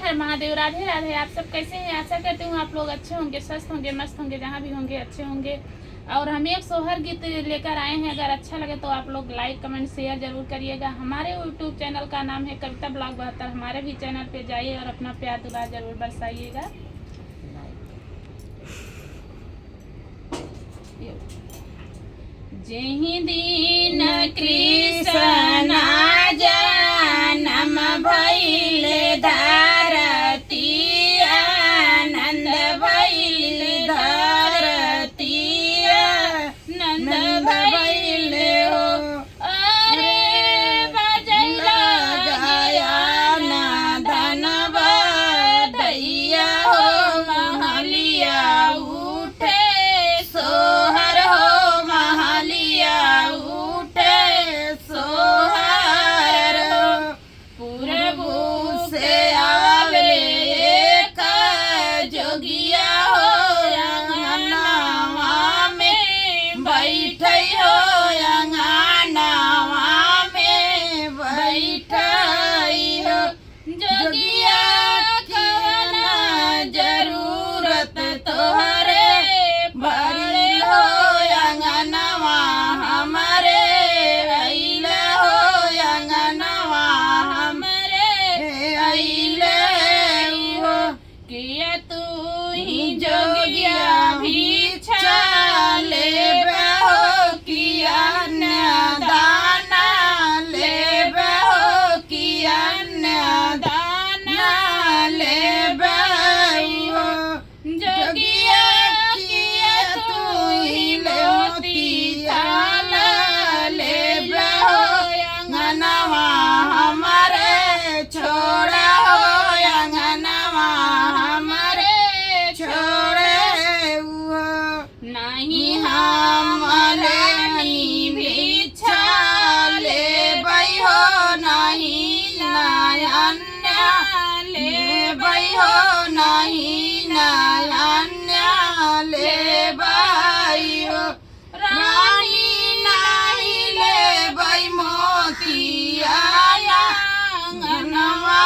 हर महादेव, राधे राधे। आप सब कैसे हैं? आशा करती हूँ आप लोग अच्छे होंगे, स्वस्थ होंगे, मस्त होंगे, जहाँ भी होंगे अच्छे होंगे। और हम एक सोहर गीत लेकर आए हैं। अगर अच्छा लगे तो आप लोग लाइक कमेंट शेयर जरूर करिएगा। हमारे यूट्यूब चैनल का नाम है कविता ब्लॉग 72। हमारे भी चैनल पे जाइए और अपना प्यार दुलार जरूर बरसाइएगा। जय दीन कृष्ण जन्म भइल धरती, आनंद भइल धरती, आनंद भइल हो। अरे बजैला गायन धन बधैया हो, महलिया उठे सोहर हो, महलिया उठे सोहर हो। पूरबू से आवे एक जोगिया हो, अंगनावा में बैठे हो, अंगनावा में बैठे हो। जोगिया कवना जरूरत तोहरे बड़ी हो, अंगनवा हमारे अइले हो, अंगनवा हमारे अइले हो। किया तू ही जोगिया भिक्षा लेबे हो, किया दाना लेबे हो, किया दाना लेबे हो। जोगिया किया तू ही मोती थाला लेबे हो, अंगनवा हमारे छोड़ा हो, अंगनवा हमारे छोड़े हो। नहीं हमारे भिक्षा लेबै हो, नहीं अन्य लेबै हो, नहीं अन्य लेबै हो। रानी नहीं लेबै मोतिया, अंगनवा